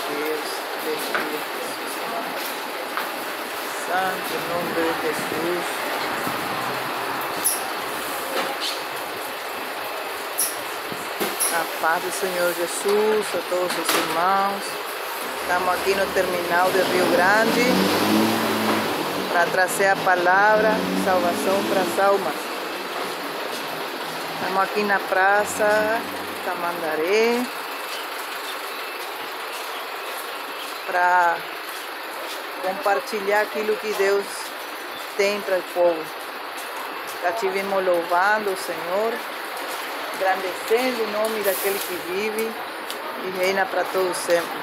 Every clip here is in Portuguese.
Deus. Aleluia. Santo nome de Jesus. A paz do Senhor Jesus a todos os irmãos. Estamos aqui no terminal de Rio Grande para trazer a palavra de salvação para as almas. Estamos aqui na praça Tamandaré para compartilhar aquilo que Deus tem para o povo. Já estivemos louvando o Senhor, engrandecendo o nome daquele que vive e reina para todos sempre.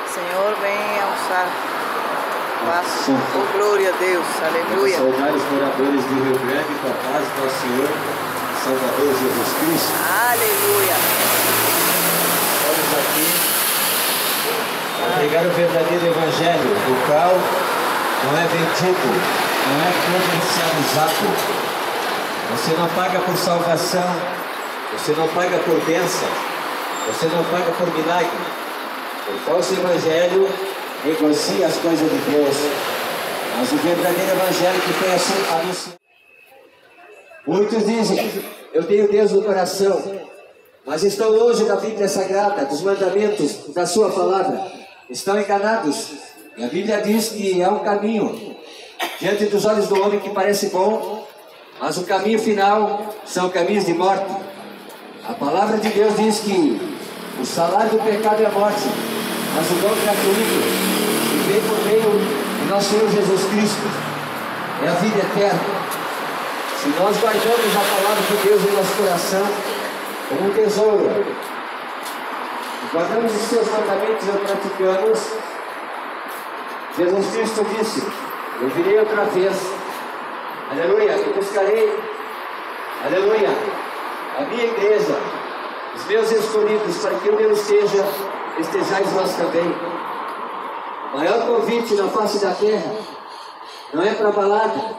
O Senhor venha usar. Oh, glória a Deus, aleluia. Saudar os moradores de Rio Grande com a paz do nosso Senhor, Salvador Jesus Cristo. Aleluia. Estamos aqui para pregar o verdadeiro Evangelho, o qual não é vendido, não é comercializado. Você não paga por salvação, você não paga por bênção, você não paga por milagre. O falso Evangelho negocia as coisas de Deus, mas o verdadeiro Evangelho que tem assim anunciado. Muitos dizem, eu tenho Deus no coração, mas estão longe da Bíblia Sagrada, dos mandamentos, da sua palavra. Estão enganados. E a Bíblia diz que há um caminho diante dos olhos do homem que parece bom, mas o caminho final são caminhos de morte. A palavra de Deus diz que o salário do pecado é a morte, mas o dom gratuito que vem por meio do nosso Senhor Jesus Cristo é a vida eterna. Se nós guardamos a palavra de Deus em nosso coração como um tesouro, e guardamos os seus mandamentos e praticamos, Jesus Cristo disse, eu virei outra vez, aleluia, eu buscarei, aleluia, a minha igreja, os meus escolhidos, para que onde eu esteja, estejais vós também. O maior convite na face da terra não é para balada,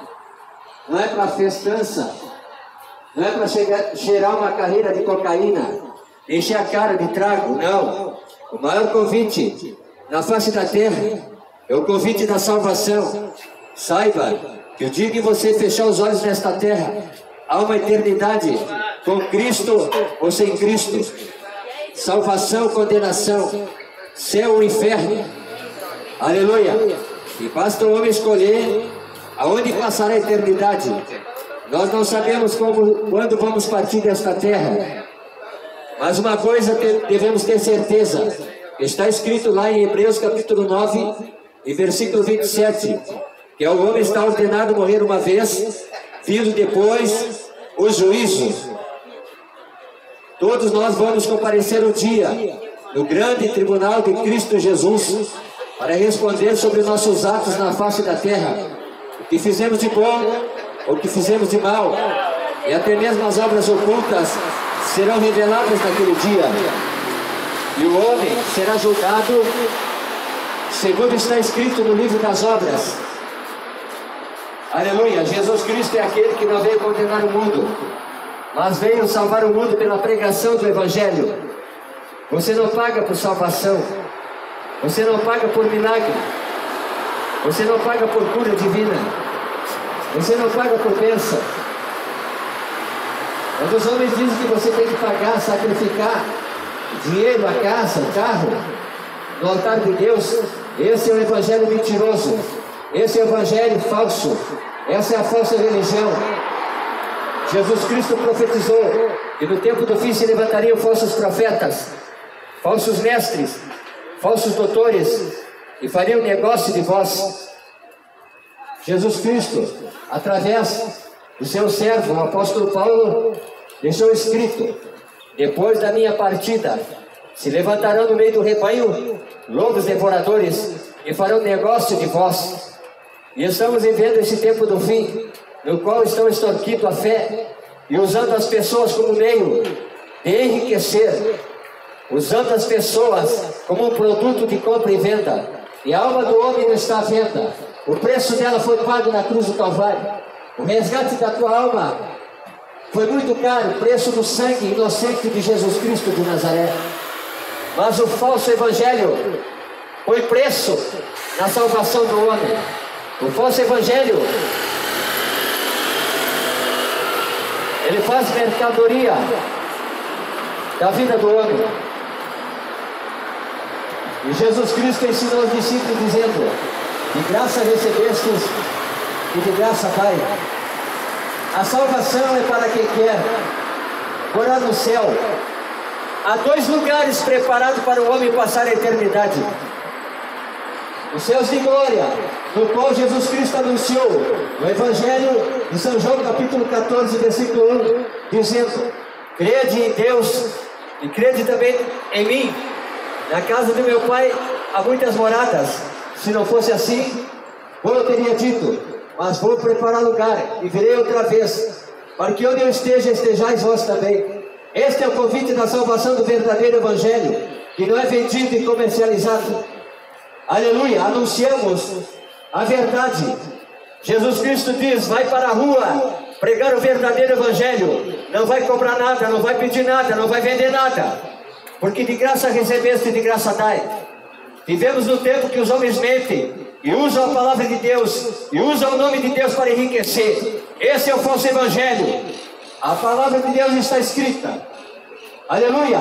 não é para festança, não é para cheirar uma carreira de cocaína, encher a cara de trago, não. O maior convite na face da terra é o convite da salvação. Saiba que o dia que você fechar os olhos nesta terra, há uma eternidade com Cristo ou sem Cristo. Salvação, condenação, céu ou inferno. Aleluia. E basta o homem escolher aonde passará a eternidade. Nós não sabemos quando vamos partir desta terra, mas uma coisa devemos ter certeza. Está escrito lá em Hebreus capítulo 9 e versículo 27, que o homem está ordenado a morrer uma vez, vindo depois o juízo. Todos nós vamos comparecer um dia no grande tribunal de Cristo Jesus para responder sobre nossos atos na face da terra, o que fizemos de bom, o que fizemos de mal, e até mesmo as obras ocultas serão reveladas naquele dia, e o homem será julgado segundo está escrito no livro das obras. Aleluia. Jesus Cristo é aquele que não veio condenar o mundo, mas veio salvar o mundo pela pregação do Evangelho. Você não paga por salvação, você não paga por milagre, você não paga por cura divina, você não paga por bênção. Quando os homens dizem que você tem que pagar, sacrificar dinheiro, a casa, o carro, no altar de Deus, esse é o evangelho mentiroso, esse é o evangelho falso, essa é a falsa religião. Jesus Cristo profetizou que no tempo do fim se levantariam falsos profetas, falsos mestres, falsos doutores, e fariam negócio de vós. Jesus Cristo, através do seu servo, o apóstolo Paulo, deixou escrito: depois da minha partida, se levantarão no meio do rebanho lobos devoradores e farão negócio de vós. E estamos vivendo esse tempo do fim, no qual estão extorquindo a fé e usando as pessoas como meio de enriquecer, usando as pessoas como um produto de compra e venda. E a alma do homem não está à venda. O preço dela foi pago na cruz do Calvário. O resgate da tua alma foi muito caro, o preço do sangue inocente de Jesus Cristo de Nazaré. Mas o falso evangelho põe preço na salvação do homem. O falso evangelho, ele faz mercadoria da vida do homem. E Jesus Cristo ensinou os discípulos dizendo: de graça recebestes e de graça dai. A salvação é para quem quer morar no céu. Há 2 lugares preparados para o homem passar a eternidade: os céus de glória, no qual Jesus Cristo anunciou no Evangelho de São João, capítulo 14, versículo 1, dizendo: crede em Deus e crede também em mim. Na casa do meu Pai há muitas moradas. Se não fosse assim, eu teria dito: mas vou preparar lugar e virei outra vez, para que onde eu esteja, estejais vós também. Este é o convite da salvação do verdadeiro Evangelho, que não é vendido e comercializado. Aleluia, anunciamos a verdade. Jesus Cristo diz: vai para a rua pregar o verdadeiro Evangelho. Não vai cobrar nada, não vai pedir nada, não vai vender nada, porque de graça recebeste e de graça dai. Vivemos no tempo que os homens mentem e usam a palavra de Deus e usam o nome de Deus para enriquecer. Esse é o falso evangelho. A palavra de Deus está escrita, aleluia,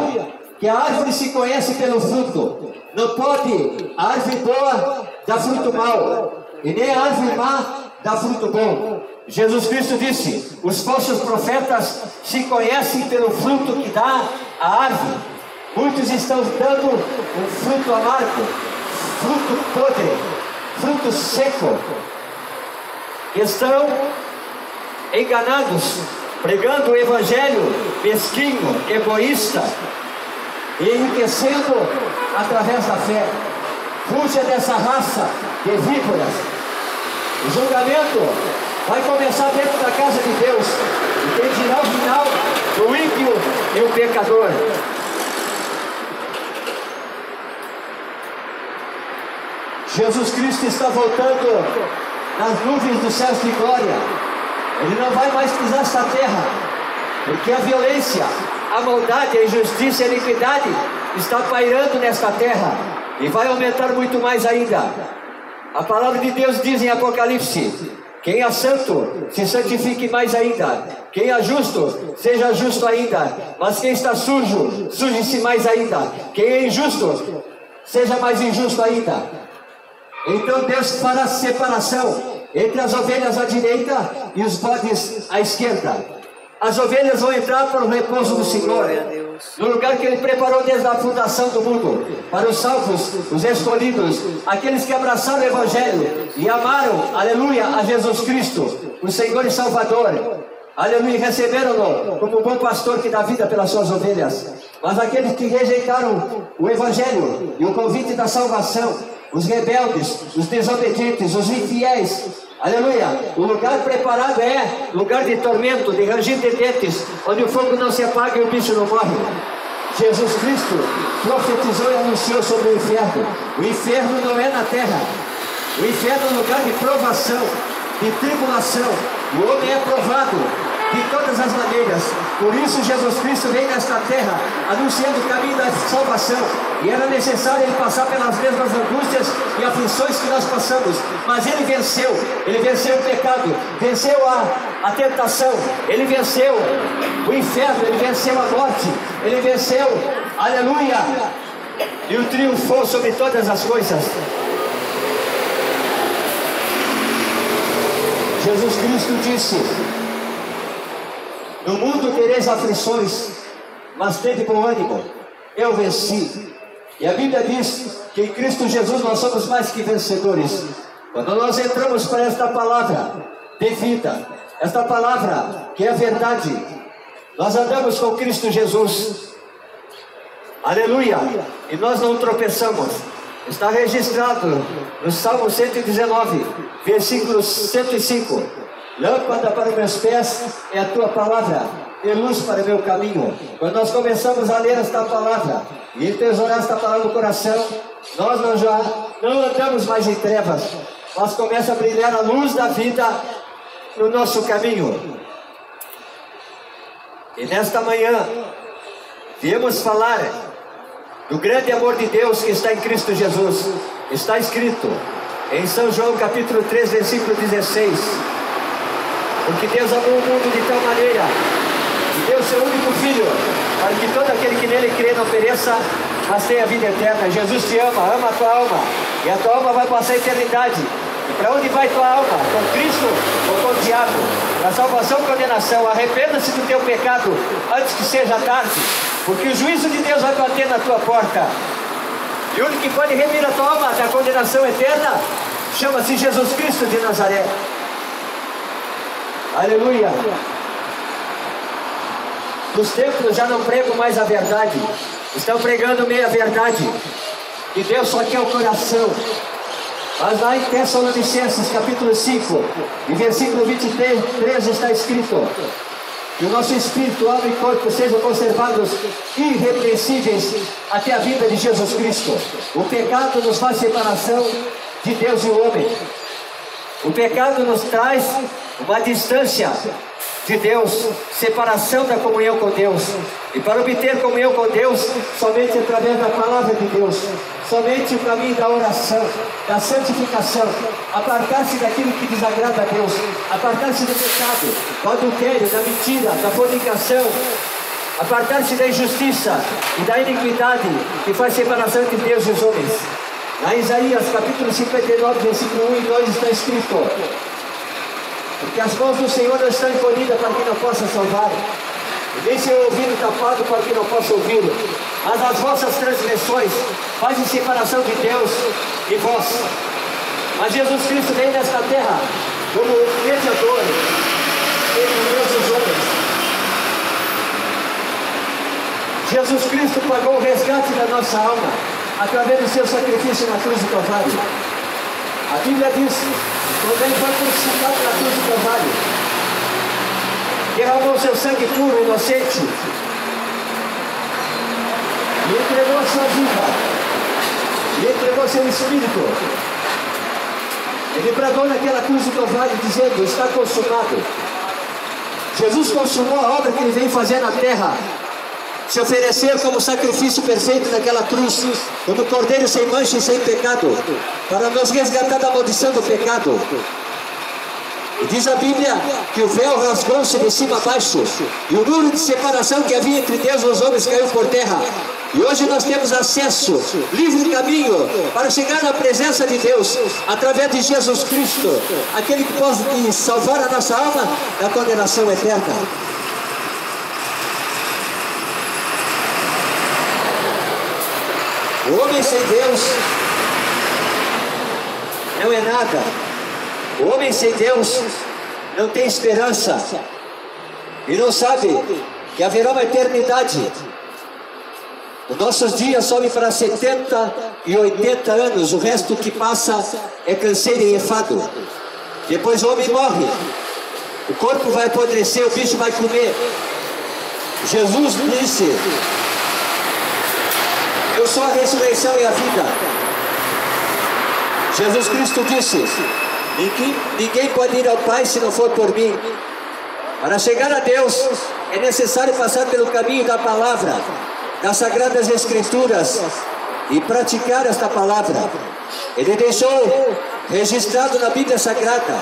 que a árvore se conhece pelo fruto. Não pode a árvore boa dar fruto mau, e nem a árvore má dar fruto bom. Jesus Cristo disse: os falsos profetas se conhecem pelo fruto que dá a árvore. Muitos estão dando um fruto amargo, fruto podre, fruto seco. Estão enganados, pregando o evangelho mesquinho, egoísta, e enriquecendo através da fé. Fuja dessa raça de víboras. O julgamento vai começar dentro da casa de Deus, e quem dirá o final do ímpio e o pecador. Jesus Cristo está voltando nas nuvens dos céus de glória. Ele não vai mais pisar esta terra, porque a violência, a maldade, a injustiça e a iniquidade está pairando nesta terra, e vai aumentar muito mais ainda. A palavra de Deus diz em Apocalipse: quem é santo, se santifique mais ainda. Quem é justo, seja justo ainda. Mas quem está sujo, suje-se mais ainda. Quem é injusto, seja mais injusto ainda. Então Deus fará separação entre as ovelhas à direita e os bodes à esquerda. As ovelhas vão entrar para o repouso do Senhor, no lugar que Ele preparou desde a fundação do mundo, para os salvos, os escolhidos, aqueles que abraçaram o Evangelho e amaram, aleluia, a Jesus Cristo, o Senhor e Salvador. Aleluia, receberam-no como um bom pastor que dá vida pelas suas ovelhas. Mas aqueles que rejeitaram o Evangelho e o convite da salvação, os rebeldes, os desobedientes, os infiéis, aleluia, o lugar preparado é lugar de tormento, de ranger de dentes, onde o fogo não se apaga e o bicho não morre. Jesus Cristo profetizou e anunciou sobre o inferno. O inferno não é na terra. O inferno é um lugar de provação, de tribulação. O homem é provado de todas as maneiras. Por isso Jesus Cristo veio nesta terra anunciando o caminho da salvação, e era necessário Ele passar pelas mesmas angústias e aflições que nós passamos. Mas Ele venceu o pecado, venceu a tentação, Ele venceu o inferno, Ele venceu a morte, Ele venceu, aleluia, e o triunfou sobre todas as coisas. Jesus Cristo disse: no mundo tereis aflições, mas tende bom ânimo, eu venci. E a Bíblia diz que em Cristo Jesus nós somos mais que vencedores. Quando nós entramos para esta palavra de vida, esta palavra que é a verdade, nós andamos com Cristo Jesus, aleluia, e nós não tropeçamos. Está registrado no Salmo 119, versículo 105. Lâmpada para os meus pés é a tua palavra, e luz para o meu caminho. Quando nós começamos a ler esta palavra e entesourar esta palavra no coração, nós não andamos mais em trevas, mas começa a brilhar a luz da vida no nosso caminho. E nesta manhã viemos falar do grande amor de Deus que está em Cristo Jesus. Está escrito em São João capítulo 3, versículo 16: porque Deus amou o mundo de tal maneira que deu seu único Filho, para que todo aquele que nele crê não pereça, mas tenha vida eterna. Jesus te ama, ama a tua alma, e a tua alma vai passar a eternidade. E para onde vai tua alma? Com Cristo ou com o diabo? Para salvação ou condenação? Arrependa-se do teu pecado antes que seja tarde, porque o juízo de Deus vai bater na tua porta. E o único que pode remir a tua alma da condenação eterna chama-se Jesus Cristo de Nazaré. Aleluia. Os templos já não pregam mais a verdade, estão pregando meia verdade, e Deus só quer o coração. Mas lá em Tessalonicenses capítulo 5 e versículo 23 está escrito que o nosso espírito, alma e corpo sejam conservados irrepreensíveis até a vinda de Jesus Cristo. O pecado nos faz separação de Deus e o homem. O pecado nos traz uma distância de Deus, separação da comunhão com Deus. E para obter comunhão com Deus, somente através da palavra de Deus, somente o caminho da oração, da santificação, apartar-se daquilo que desagrada a Deus, apartar-se do pecado, do adultério, da mentira, da fornicação, apartar-se da injustiça e da iniquidade que faz separação entre Deus e os homens. Lá em Isaías capítulo 59, versículo 1 e 2 está escrito: porque as mãos do Senhor não estão encolhidas para que não possa salvar, e nem seu ouvido tapado para que não possa ouvir. Mas as vossas transgressões fazem separação de Deus e vós. Mas Jesus Cristo veio nesta terra como mediador entre Deus e os homens. Jesus Cristo pagou o resgate da nossa alma através do seu sacrifício na cruz do Calvário. A Bíblia diz: quando ele foi crucificado na cruz do Calvário, derramou seu sangue puro, inocente, e entregou a sua vida, e entregou seu espírito. Ele bradou naquela cruz do Calvário dizendo: está consumado. Jesus consumou a obra que ele veio fazer na terra, se oferecer como sacrifício perfeito naquela cruz, como cordeiro sem mancha e sem pecado, para nos resgatar da maldição do pecado. E diz a Bíblia que o véu rasgou-se de cima a baixo, e o muro de separação que havia entre Deus e os homens caiu por terra. E hoje nós temos acesso, livre caminho, para chegar na presença de Deus, através de Jesus Cristo, aquele que pode salvar a nossa alma da condenação eterna. O homem sem Deus não é nada. O homem sem Deus não tem esperança e não sabe que haverá uma eternidade. Os nossos dias sobem para 70 e 80 anos, o resto que passa é canseiro e enfado. Depois o homem morre, o corpo vai apodrecer, o bicho vai comer. Jesus disse: eu sou a ressurreição e a vida. Jesus Cristo disse: ninguém pode ir ao Pai se não for por mim. Para chegar a Deus é necessário passar pelo caminho da palavra, das Sagradas Escrituras, e praticar esta palavra. Ele deixou registrado na Bíblia Sagrada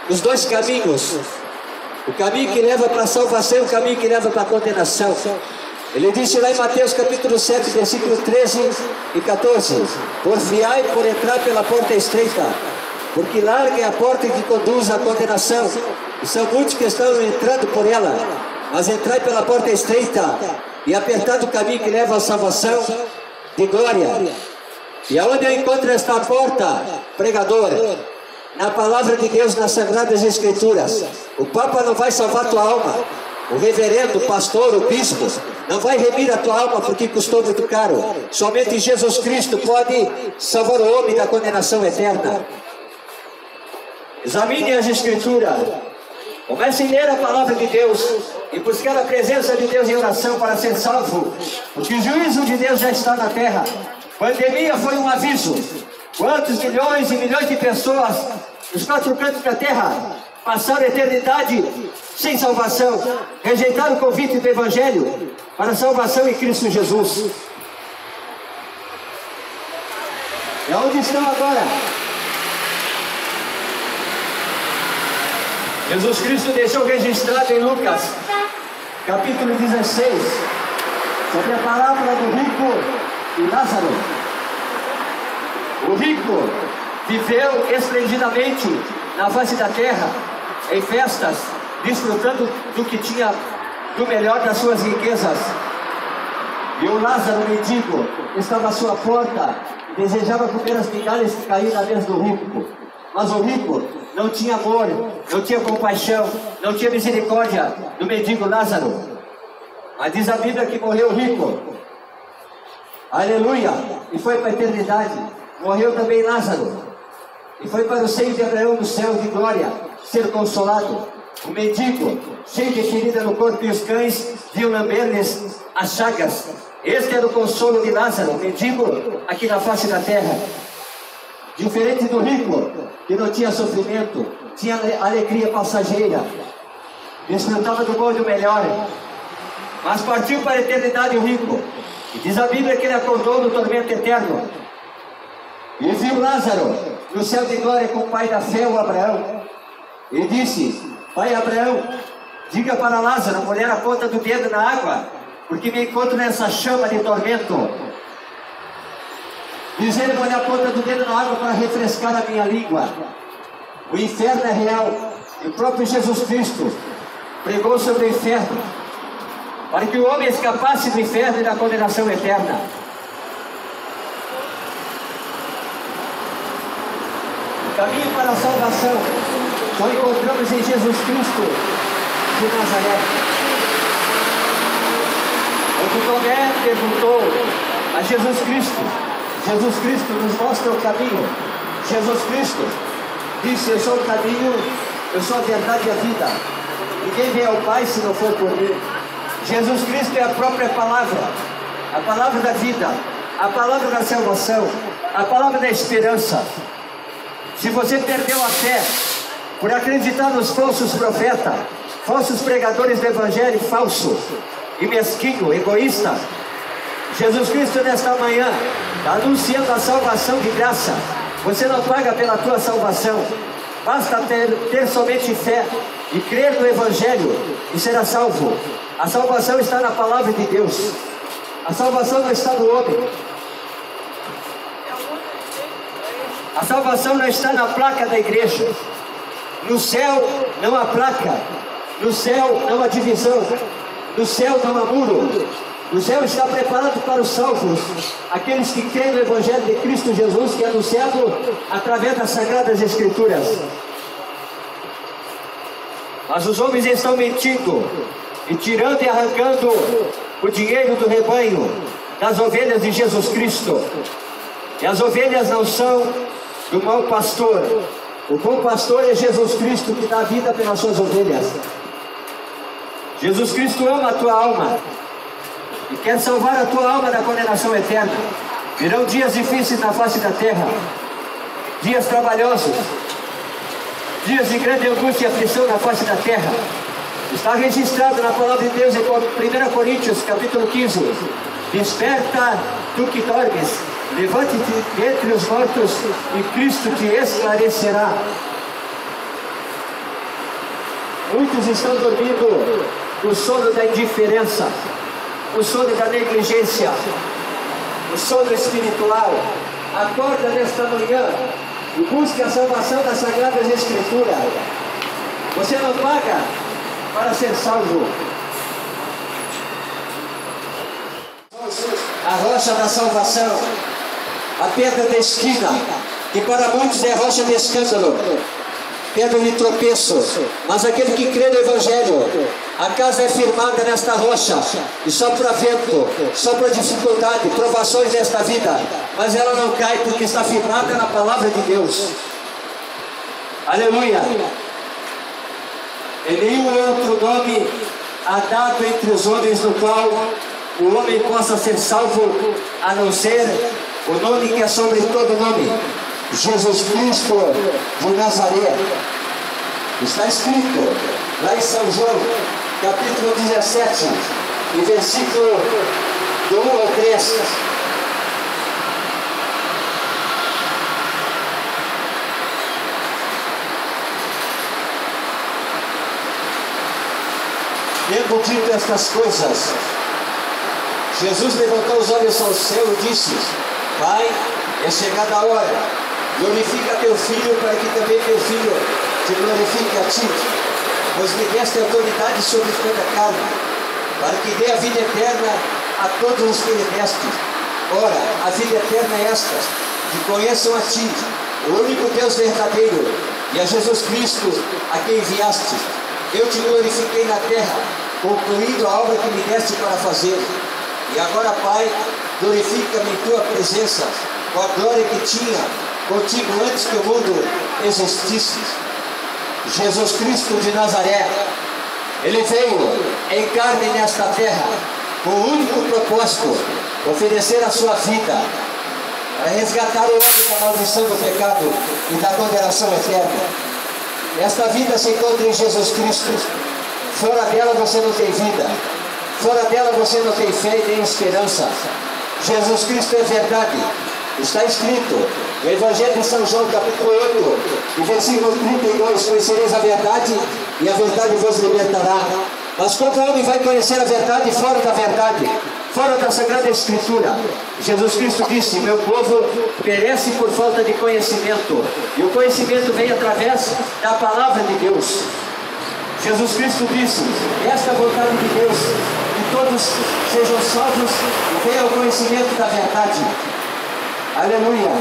os dois caminhos: o caminho que leva para a salvação e o caminho que leva para a condenação. Ele disse lá em Mateus capítulo 7, versículo 13 e 14: porfiai por entrar pela porta estreita, porque larga é a porta que conduz à condenação, e são muitos que estão entrando por ela. Mas entrai pela porta estreita, e apertado o caminho que leva à salvação de glória. E aonde eu encontro esta porta, pregador? Na palavra de Deus, nas Sagradas Escrituras. O Papa não vai salvar tua alma, o reverendo, o pastor, o bispo não vai remir a tua alma, porque custou muito caro. Somente Jesus Cristo pode salvar o homem da condenação eterna. Examine as Escrituras, comece a ler a palavra de Deus e buscar a presença de Deus em oração para ser salvo, porque o juízo de Deus já está na terra. Pandemia foi um aviso. Quantos milhões e milhões de pessoas nos 4 cantos da terra passaram a eternidade sem salvação, rejeitaram o convite do Evangelho para a salvação em Cristo Jesus. E onde estão agora? Jesus Cristo deixou registrado em Lucas, capítulo 16, sobre a parábola do rico e Lázaro. O rico viveu esplendidamente na face da terra, em festas, desfrutando do que tinha do melhor das suas riquezas. E o Lázaro, mendigo, estava à sua porta, desejava comer as migalhas que caíam na mesa do rico. Mas o rico não tinha amor, não tinha compaixão, não tinha misericórdia do mendigo Lázaro. Mas diz a Bíblia que morreu rico, aleluia, e foi para a eternidade. Morreu também Lázaro, e foi para o seio de Abraão no céu de glória, ser consolado. O mendigo, cheio de ferida no corpo, e os cães vinham lamber-lhes as chagas. Este era o consolo de Lázaro, o mendigo aqui na face da terra. Diferente do rico, que não tinha sofrimento, tinha alegria passageira, desfrutava do bom e do melhor, mas partiu para a eternidade o rico. E diz a Bíblia que ele acordou no tormento eterno, e viu Lázaro no céu de glória com o pai da fé, o Abraão, e disse: Pai Abraão, diga para Lázaro molhar a ponta do dedo na água, porque me encontro nessa chama de tormento. Diz ele molhar a ponta do dedo na água para refrescar a minha língua. O inferno é real, e o próprio Jesus Cristo pregou sobre o inferno, para que o homem escapasse do inferno e da condenação eterna. O caminho para a salvação só encontramos em Jesus Cristo de Nazaré. Quando Tomé perguntou a Jesus Cristo nos mostra o caminho. Jesus Cristo disse: eu sou o caminho, eu sou a verdade e a vida. Ninguém vem ao Pai se não for por mim. Jesus Cristo é a própria palavra, a palavra da vida, a palavra da salvação, a palavra da esperança. Se você perdeu a fé por acreditar nos falsos profetas, falsos pregadores do evangelho falso e mesquinho, egoísta, Jesus Cristo nesta manhã está anunciando a salvação de graça. Você não paga pela tua salvação, basta ter somente fé e crer no evangelho e será salvo. A salvação está na palavra de Deus, a salvação não está no homem. A salvação não está na placa da igreja. No céu não há placa, no céu não há divisão, no céu não há muro. O céu está preparado para os salvos, aqueles que creem no Evangelho de Cristo Jesus, que é anunciado através das Sagradas Escrituras. Mas os homens estão mentindo e tirando e arrancando o dinheiro do rebanho, das ovelhas de Jesus Cristo. E as ovelhas não são do mau pastor. O bom pastor é Jesus Cristo, que dá vida pelas suas ovelhas. Jesus Cristo ama a tua alma e quer salvar a tua alma da condenação eterna. Virão dias difíceis na face da terra, dias trabalhosos, dias de grande angústia e aflição na face da terra. Está registrado na palavra de Deus em 1 Coríntios capítulo 15: desperta, tu que dormes, levante-te dentre os mortos e Cristo te esclarecerá. Muitos estão dormindo o sono da indiferença, o sono da negligência, o sono espiritual. Acorda nesta manhã e busque a salvação das Sagradas Escrituras. Você não paga para ser salvo. A rocha da salvação, a pedra da esquina, que para muitos é rocha de escândalo, pedra de tropeço, mas aquele que crê no Evangelho, a casa é firmada nesta rocha, e sopra vento, sopra dificuldade, provações desta vida, mas ela não cai porque está firmada na palavra de Deus. Aleluia! E nenhum outro nome há dado entre os homens no qual o homem possa ser salvo, a não ser o nome que é sobre todo nome, Jesus Cristo de Nazaré. Está escrito: lá em São João, capítulo 17, e versículo do 1 ao 3. Tendo dito estas coisas, Jesus levantou os olhos ao céu e disse: Pai, é chegada a hora, glorifica teu Filho, para que também teu Filho te glorifique a ti, pois me deste autoridade sobre toda a carne, para que dê a vida eterna a todos os que lhe deste. Ora, a vida eterna é esta, que conheçam a ti, o único Deus verdadeiro, e a Jesus Cristo, a quem enviaste. Eu te glorifiquei na terra, concluindo a obra que me deste para fazer. E agora, Pai, glorifica-me em tua presença, com a glória que tinha contigo antes que o mundo existisse. Jesus Cristo de Nazaré, Ele veio em carne nesta terra, com o único propósito, oferecer a sua vida, para resgatar o homem da maldição do pecado e da condenação eterna. Esta vida se encontra em Jesus Cristo. Fora dela você não tem vida. Fora dela você não tem fé e nem esperança. Jesus Cristo é verdade. Está escrito no Evangelho de São João, capítulo 8, e versículo 32: Conhecereis a verdade, e a verdade vos libertará. Mas como o homem vai conhecer a verdade fora da verdade, fora da Sagrada Escritura? Jesus Cristo disse: meu povo perece por falta de conhecimento, e o conhecimento vem através da palavra de Deus. Jesus Cristo disse: esta é a vontade de Deus, que todos sejam salvos e venham ao conhecimento da verdade. Aleluia!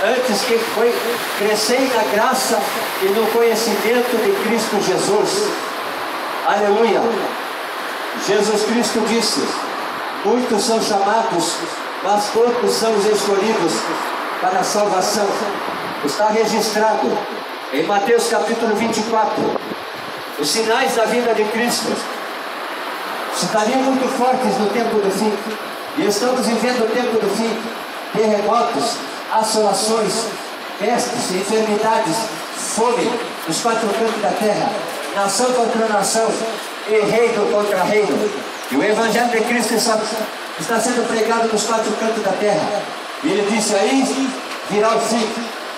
Antes que foi crescei na graça e no conhecimento de Cristo Jesus. Aleluia! Jesus Cristo disse: muitos são chamados, mas poucos são os escolhidos para a salvação. Está registrado em Mateus capítulo 24. Os sinais da vinda de Cristo estariam muito fortes no tempo do fim. E estamos vivendo o tempo do fim. Terremotos, assolações, pestes, enfermidades, fome nos quatro cantos da terra, nação contra nação e reino contra reino. E o Evangelho de Cristo está sendo pregado nos quatro cantos da terra. E ele disse: aí virá o fim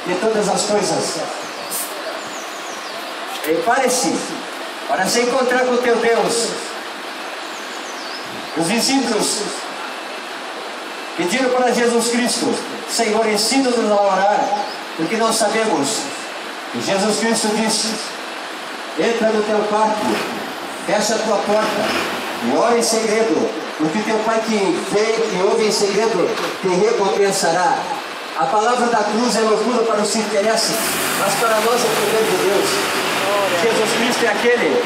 de todas as coisas. Prepare-se para se encontrar com o teu Deus. Os discípulos pediram para Jesus Cristo: Senhor, ensina-nos a orar, porque nós sabemos. E Jesus Cristo disse: entra no teu quarto, fecha a tua porta e ora em segredo, porque teu Pai que vê e ouve em segredo te recompensará. A palavra da cruz é loucura para os que perecem, mas para nós é o poder de Deus. Jesus Cristo é aquele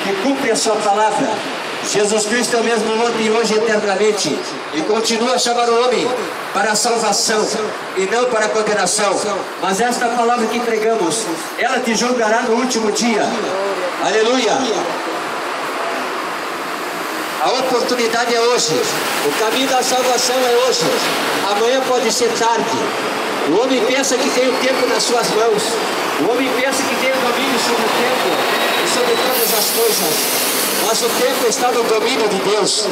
que cumpre a sua palavra. Jesus Cristo é o mesmo ontem, hoje e eternamente, e continua a chamar o homem para a salvação e não para a condenação. Mas esta palavra que pregamos, ela te julgará no último dia. Aleluia! A oportunidade é hoje, o caminho da salvação é hoje. Amanhã pode ser tarde. O homem pensa que tem o tempo nas suas mãos. O homem pensa que tem o domínio sobre o tempo e sobre todas as coisas. Mas o tempo está no domínio de Deus.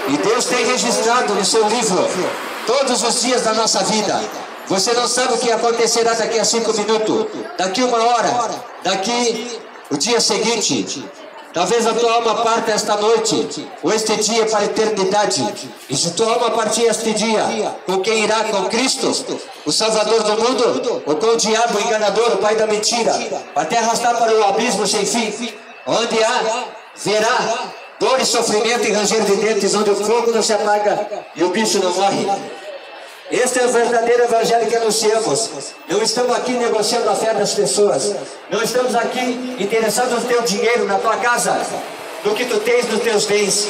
E Deus tem registrado no seu livro todos os dias da nossa vida. Você não sabe o que acontecerá daqui a 5 minutos, daqui 1 hora, daqui o dia seguinte. Talvez a tua alma parta esta noite, ou este dia para a eternidade. E se tua alma partir este dia, com quem irá? Com Cristo, o Salvador do mundo, ou com o diabo, o enganador, o pai da mentira, para te arrastar para o abismo sem fim, onde verá dor e sofrimento e ranger de dentes, onde o fogo não se apaga e o bicho não morre. Este é o verdadeiro evangelho que anunciamos. Não estamos aqui negociando a fé das pessoas. Não estamos aqui interessados no teu dinheiro, na tua casa, no que tu tens, nos teus bens.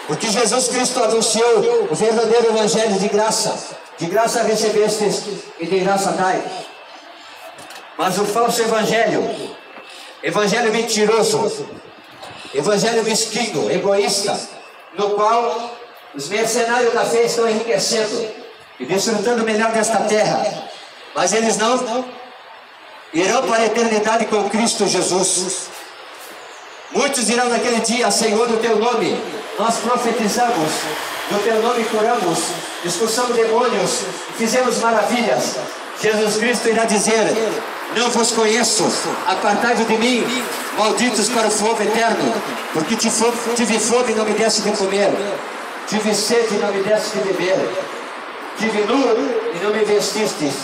Porque Jesus Cristo anunciou o verdadeiro evangelho de graça. De graça recebestes e de graça dai. Mas o falso evangelho, evangelho mentiroso, evangelho mesquinho, egoísta, no qual os mercenários da fé estão enriquecendo e desfrutando o melhor desta terra, mas eles não irão para a eternidade com Cristo Jesus. Muitos dirão naquele dia: Senhor, no teu nome nós profetizamos, no teu nome curamos, expulsamos demônios, fizemos maravilhas. Jesus Cristo irá dizer: não vos conheço, apartai-vos de mim, malditos para o fogo eterno, porque tive fome e não me deste de comer, tive sede e não me deste de beber, tive nu e não me vestistes,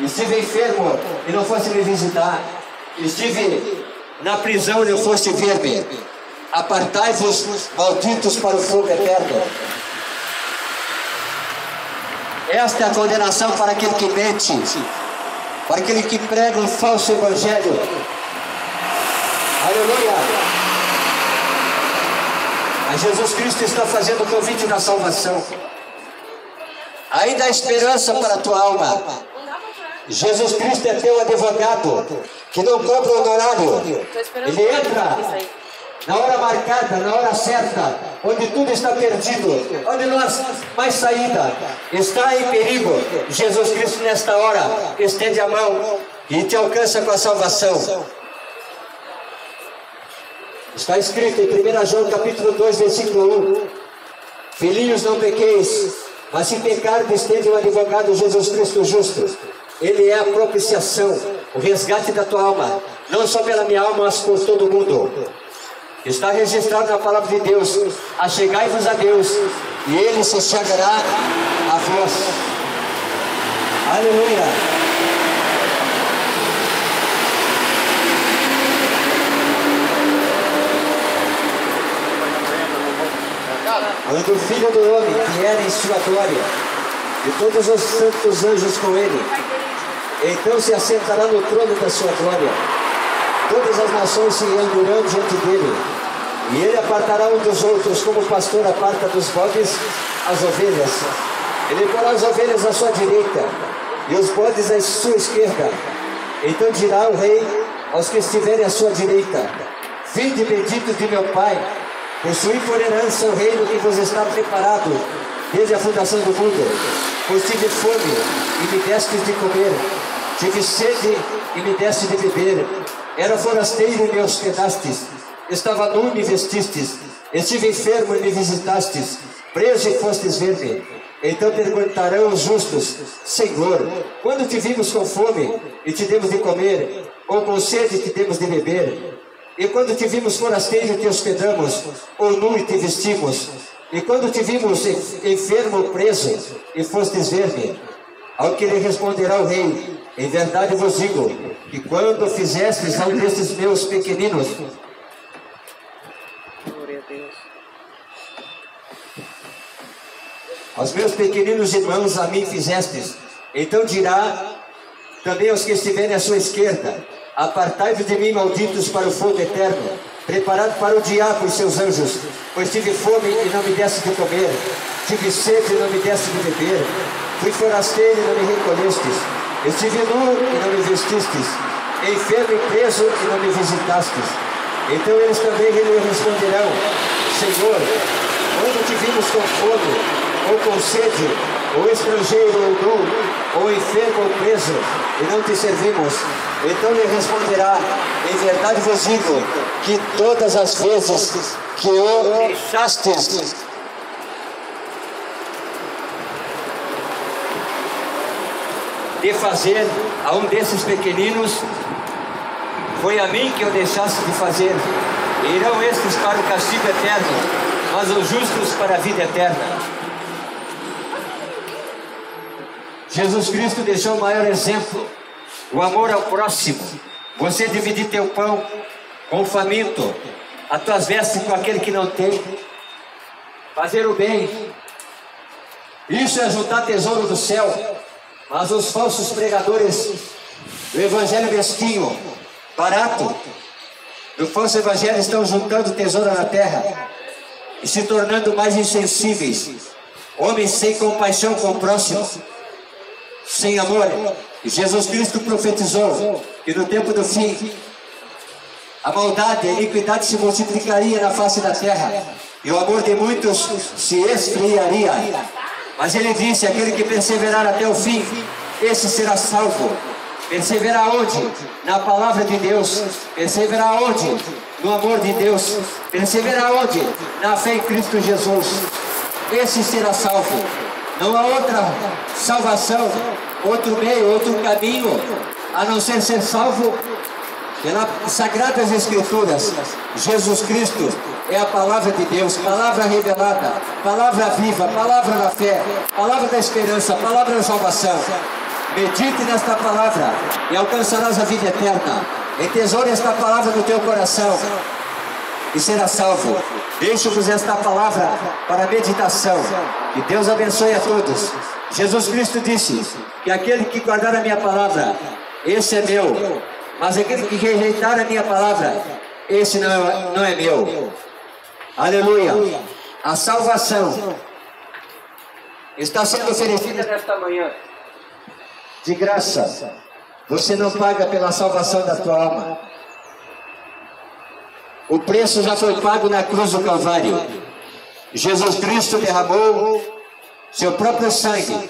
estive enfermo e não foste me visitar, estive na prisão e não foste ver-me. Apartai-vos, malditos, para o fogo eterno. Esta é a condenação para aquele que mente, para aquele que prega um falso evangelho. Aleluia! Mas Jesus Cristo está fazendo o convite da salvação. Ainda há esperança para a tua alma. Jesus Cristo é teu advogado, que não cobra honorário. Ele entra na hora marcada, na hora certa, onde tudo está perdido, onde não há mais saída, está em perigo. Jesus Cristo nesta hora estende a mão e te alcança com a salvação. Está escrito em 1 João capítulo 2, versículo 1: Filhinhos, não pequeis, mas se pecardes, tende um advogado, Jesus Cristo justo. Ele é a propiciação, o resgate da tua alma, não só pela minha alma, mas por todo mundo. Está registrado na palavra de Deus: achegai-vos a Deus, e Ele se chegará a vós. Aleluia! Quando o Filho do Homem vier em sua glória, e todos os santos anjos com Ele, então se assentará no trono da sua glória. Todas as nações se reunirão diante dele, e ele apartará um dos outros, como o pastor aparta dos bodes as ovelhas. Ele porá as ovelhas à sua direita e os bodes à sua esquerda. Então dirá o rei aos que estiverem à sua direita: vinde, benditos de meu Pai, possuí por herança o reino que vos está preparado desde a fundação do mundo. Pois tive fome e me destes de comer, tive sede e me deste de beber, era forasteiro e me hospedastes, estava nu e me vestistes, estive enfermo e me visitastes, preso e fostes ver-me. Então perguntarão os justos: Senhor, quando te vimos com fome e te demos de comer, ou com sede e te demos de beber? E quando te vimos forasteiro e te hospedamos, ou nu e te vestimos? E quando te vimos enfermo ou preso e fostes ver-me? Ao que lhe responderá o rei: em verdade vos digo, que quando fizestes a um destes meus pequeninos, aos meus pequeninos irmãos, a mim fizestes. Então dirá também aos que estiverem à sua esquerda: apartai-vos de mim, malditos, para o fogo eterno, preparado para o diabo e seus anjos. Pois tive fome e não me deste de comer, tive sede e não me deste de beber, fui forasteiro e não me recolhestes, estive nu e não me vestistes, enfermo e preso e não me visitastes. Então eles também lhe responderão: Senhor, quando te vimos com fome, ou com sede, ou estrangeiro, ou nu, ou enfermo, ou preso, e não te servimos? Então lhe responderá: em verdade vos digo, que todas as vezes que o deixastes de fazer a um desses pequeninos, foi a mim que o deixaste de fazer. E irão estes para o castigo eterno, mas os justos para a vida eterna. Jesus Cristo deixou o maior exemplo: o amor ao próximo. Você dividir teu pão com o faminto, as tuas vestes com aquele que não tem, fazer o bem. Isso é juntar tesouro do céu. Mas os falsos pregadores do evangelho mesquinho, barato, do falso evangelho, estão juntando tesouro na terra e se tornando mais insensíveis, homens sem compaixão com o próximo, sem amor. E Jesus Cristo profetizou que no tempo do fim a maldade, a iniquidade se multiplicaria na face da terra e o amor de muitos se esfriaria. Mas ele disse: aquele que perseverar até o fim, esse será salvo. Perseverar onde? Na palavra de Deus. Perseverar onde? No amor de Deus. Perseverar onde? Na fé em Cristo Jesus. Esse será salvo. Não há outra salvação, outro meio, outro caminho, a não ser salvo pelas Sagradas Escrituras. Jesus Cristo é a palavra de Deus, palavra revelada, palavra viva, palavra da fé, palavra da esperança, palavra da salvação. Medite nesta palavra e alcançarás a vida eterna. Entesoure esta palavra no teu coração e será salvo. Deixo-vos esta palavra para meditação. Que Deus abençoe a todos. Jesus Cristo disse que aquele que guardar a minha palavra, esse é meu. Mas aquele que rejeitar a minha palavra, esse não é meu. Aleluia. A salvação está sendo oferecida nesta manhã. De graça. Você não paga pela salvação da tua alma. O preço já foi pago na cruz do Calvário. Jesus Cristo derramou seu próprio sangue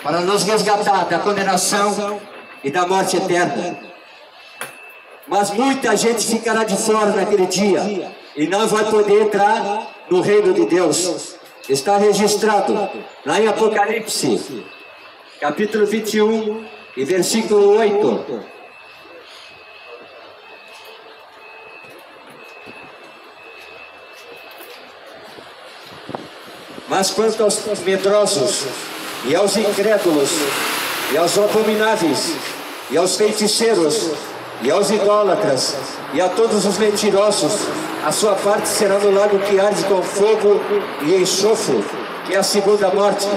para nos resgatar da condenação e da morte eterna. Mas muita gente ficará de fora naquele dia e não vai poder entrar no reino de Deus. Está registrado lá em Apocalipse, capítulo 21 e versículo 8. Mas quanto aos medrosos, e aos incrédulos, e aos abomináveis, e aos feiticeiros, e aos idólatras, e a todos os mentirosos, a sua parte será no lago que arde com fogo e enxofre, que é a segunda morte.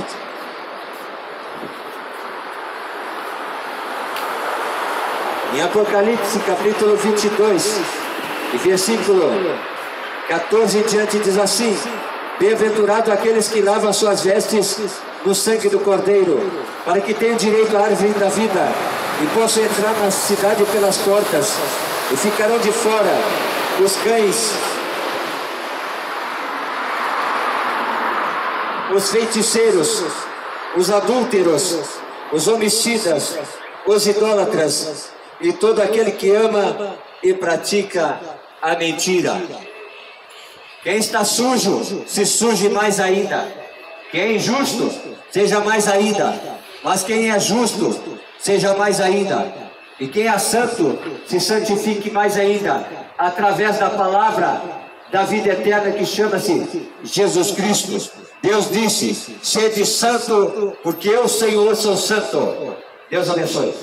Em Apocalipse, capítulo 22, e versículo 14 em diante, diz assim: bem-aventurado aqueles que lavam suas vestes no sangue do Cordeiro, para que tenham direito à árvore da vida e possam entrar na cidade pelas portas, e ficarão de fora os cães, os feiticeiros, os adúlteros, os homicidas, os idólatras e todo aquele que ama e pratica a mentira. Quem está sujo, se suje mais ainda. Quem é injusto, seja mais ainda. Mas quem é justo, seja mais ainda. E quem é santo, se santifique mais ainda, através da palavra da vida eterna que chama-se Jesus Cristo. Deus disse: sede santo, porque eu, Senhor, sou santo. Deus abençoe.